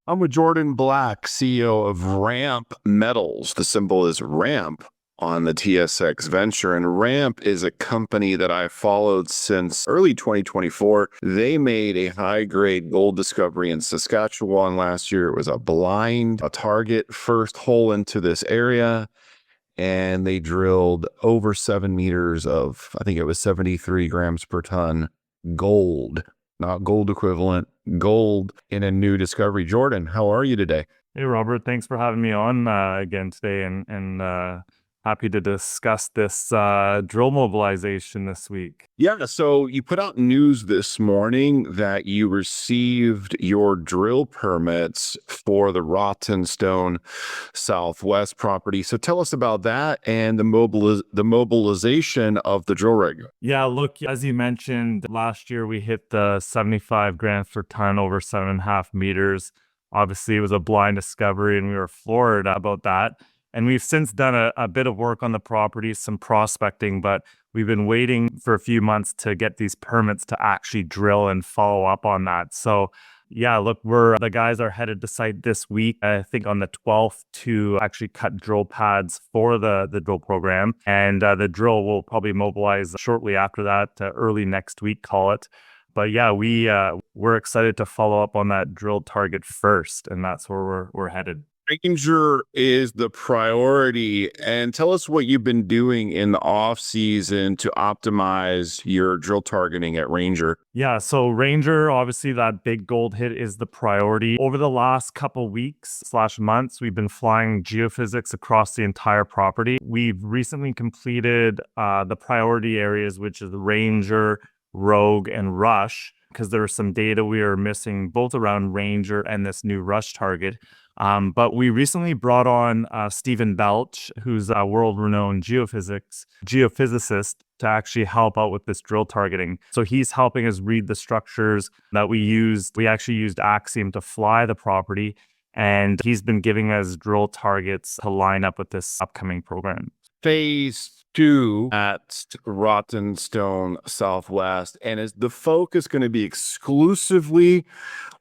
I'm with Jordan Black, CEO of Ramp Metals. The symbol is RAMP on the TSX venture. And Ramp is a company that I followed since early 2024. They made a high-grade gold discovery in Saskatchewan last year. It was a target, first hole into this area. And they drilled over 7 meters of, I think it was 73 grams per ton gold, not gold equivalent, gold in a new discovery. Jordan, how are you today? Hey Robert, thanks for having me on again today, and happy to discuss this drill mobilization this week. Yeah, so you put out news this morning that you received your drill permits for the Rottenstone Southwest property. So tell us about that and the mobilization of the drill rig. Yeah, look, as you mentioned, last year we hit the 75 grams per ton over 7.5 meters. Obviously, it was a blind discovery, and we were floored about that. And we've since done a bit of work on the property, some prospecting, but we've been waiting for a few months to get these permits to actually drill and follow up on that. So yeah, look, the guys are headed to site this week, I think on the 12th, to actually cut drill pads for the drill program. And the drill will probably mobilize shortly after that, early next week, call it. But yeah, we're excited to follow up on that drill target first, and that's where we're headed. Ranger is the priority. And tell us what you've been doing in the off season to optimize your drill targeting at Ranger. Yeah, so Ranger, obviously that big gold hit is the priority. Over the last couple weeks slash months, we've been flying geophysics across the entire property. We've recently completed the priority areas, which is Ranger, Rogue, and Rush, because there was some data we were missing both around Ranger and this new Rush target. But we recently brought on Stephen Belch, who's a world-renowned geophysicist, to actually help out with this drill targeting. So he's helping us read the structures that we used. We actually used Axiom to fly the property, and he's been giving us drill targets to line up with this upcoming program. Phase 2 at Rottenstone Southwest. And is the focus going to be exclusively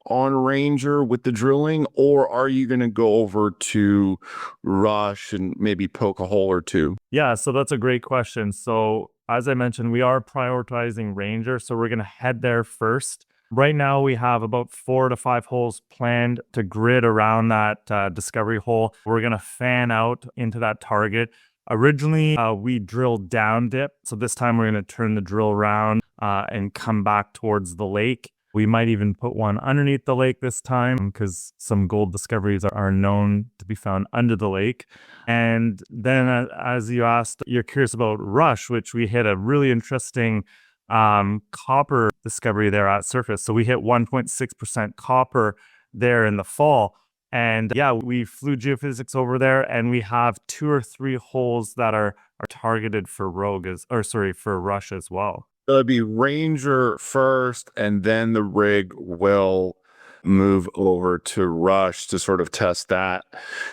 on Ranger with the drilling, or are you going to go over to Rush and maybe poke a hole or two? Yeah, so that's a great question. So as I mentioned, we are prioritizing Ranger, so we're going to head there first. Right now, we have about 4 to 5 holes planned to grid around that discovery hole. We're going to fan out into that target. Originally, we drilled down dip, so this time we're going to turn the drill around and come back towards the lake. We might even put one underneath the lake this time, because some gold discoveries are known to be found under the lake. And then, as you asked, you're curious about Rush, which we hit a really interesting copper discovery there at surface. So we hit 1.6% copper there in the fall. And yeah, we flew geophysics over there, and we have 2 or 3 holes that are targeted for for Rush as well. It'll be Ranger first, and then the rig will move over to Rush to sort of test that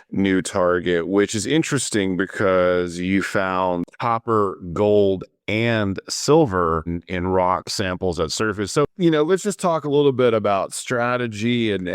new target, which is interesting because you found copper, gold, and silver in rock samples at surface. So, let's just talk a little bit about strategy and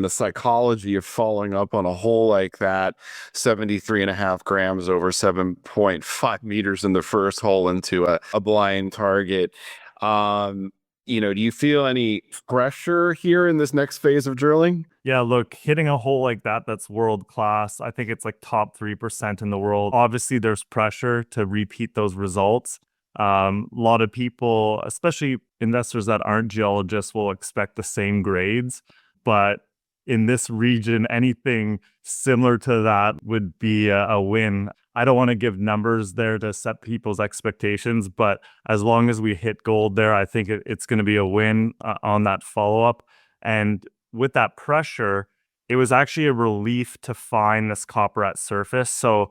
the psychology of following up on a hole like that. 73.5 grams over 7.5 meters in the first hole into a blind target. Do you feel any pressure here in this next phase of drilling? Yeah, look, hitting a hole like that, that's world class. I think it's like top 3% in the world. Obviously, there's pressure to repeat those results. A lot of people, especially investors that aren't geologists, will expect the same grades. But in this region, anything similar to that would be a win. I don't want to give numbers there to set people's expectations, but as long as we hit gold there, I think it's going to be a win on that follow-up. And with that pressure, it was actually a relief to find this copper at surface. So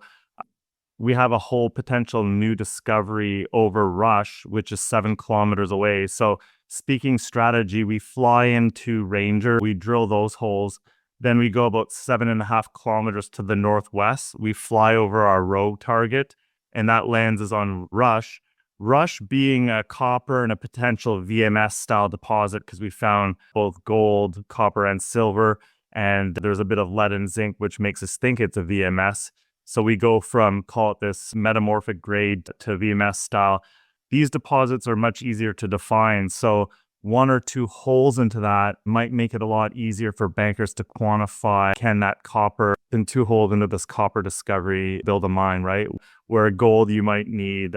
we have a whole potential new discovery over Rush, which is 7 kilometers away. So speaking strategy, we fly into Ranger, we drill those holes, then we go about 7.5 kilometers to the northwest. We fly over our Rogue target, and that lands us on Rush. Rush being a copper and a potential VMS style deposit, because we found both gold, copper, and silver. and there's a bit of lead and zinc, which makes us think it's a VMS. So we go from, call it this metamorphic grade to VMS style. These deposits are much easier to define. So one or two holes into that might make it a lot easier for bankers to quantify, can that copper, in 2 holes into this copper discovery, build a mine, right? Where gold, you might need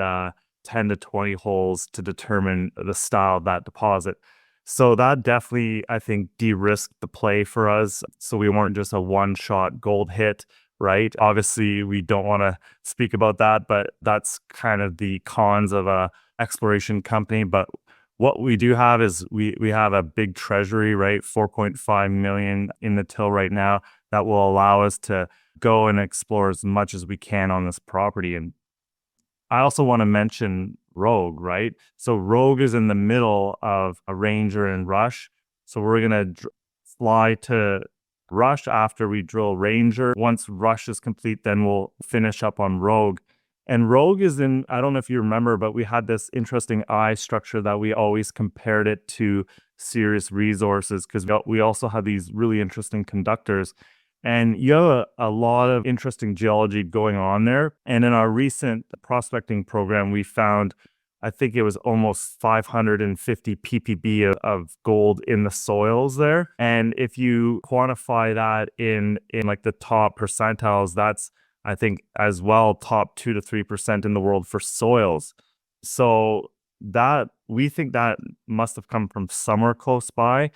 10 to 20 holes to determine the style of that deposit. So that definitely, I think, de-risked the play for us. So we weren't just a one-shot gold hit, right? Obviously, we don't want to speak about that, but that's kind of the cons of a exploration company. But what we do have is we have a big treasury, right? 4.5 million in the till right now that will allow us to go and explore as much as we can on this property. And I also want to mention Rogue, right? So Rogue is in the middle of a Ranger and Rush. So we're going to fly to Rush after we drill Ranger. Once Rush is complete, then we'll finish up on Rogue. And Rogue is in, I don't know if you remember, but we had this interesting eye structure that we always compared it to Sirius Resources, because we also have these really interesting conductors. And you have a lot of interesting geology going on there. And in our recent prospecting program, we found, I think it was almost 550 ppb of gold in the soils there. And if you quantify that in like the top percentiles, that's, I think, as well, top 2 to 3% in the world for soils. So that, we think that must have come from somewhere close by.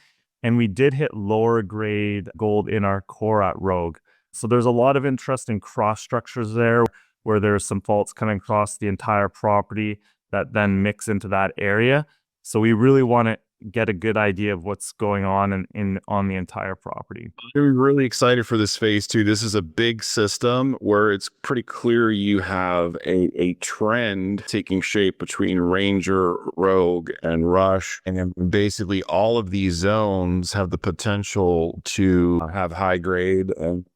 And we did hit lower grade gold in our core at Rogue. So there's a lot of interesting cross structures there where there's some faults coming across the entire property that then mix into that area. So we really want to get a good idea of what's going on on the entire property. We're really excited for this phase 2. This is a big system where it's pretty clear you have a trend taking shape between Ranger, Rogue, and Rush. And basically all of these zones have the potential to have high grade and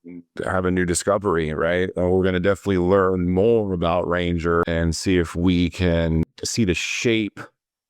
have a new discovery, right? And we're going to definitely learn more about Ranger and see if we can see the shape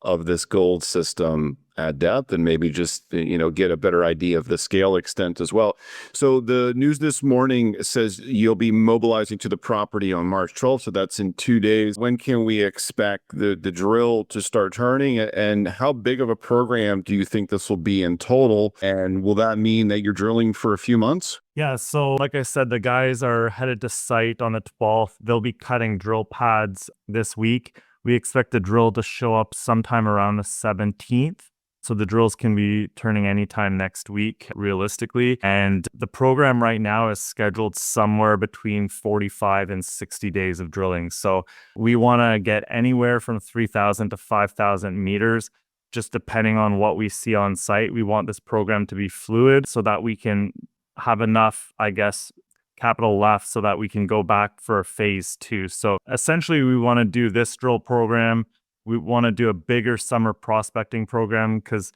of this gold system at depth, and maybe just, get a better idea of the scale extent as well. So the news this morning says you'll be mobilizing to the property on March 12th. So that's in 2 days. When can we expect the drill to start turning, and how big of a program do you think this will be in total? And will that mean that you're drilling for a few months? Yeah, so like I said, the guys are headed to site on the 12th. They'll be cutting drill pads this week. We expect the drill to show up sometime around the 17th. So the drills can be turning anytime next week, realistically. And the program right now is scheduled somewhere between 45 and 60 days of drilling. So we want to get anywhere from 3,000 to 5,000 meters, just depending on what we see on site. We want this program to be fluid so that we can have enough, I guess, capital left so that we can go back for phase 2. So essentially, we want to do this drill program. We want to do a bigger summer prospecting program because,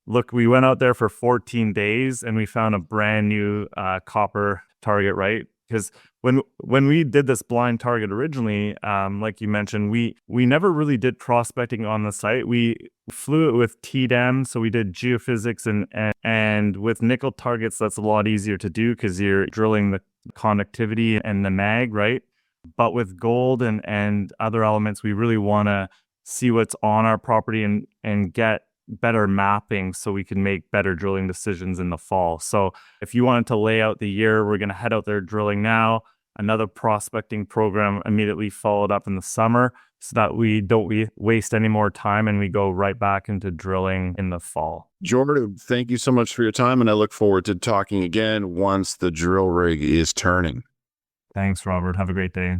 look, we went out there for 14 days and we found a brand new copper target, right? Because when we did this blind target originally, like you mentioned, we never really did prospecting on the site. We flew it with TDEM, so we did geophysics, and with nickel targets, that's a lot easier to do because you're drilling the conductivity and the mag, right? But with gold and other elements, we really want to see what's on our property and get better mapping so we can make better drilling decisions in the fall. So if you wanted to lay out the year, we're going to head out there drilling now, another prospecting program immediately followed up in the summer so that we don't waste any more time and we go right back into drilling in the fall. Jordan, thank you so much for your time, and I look forward to talking again once the drill rig is turning. Thanks, Robert. Have a great day.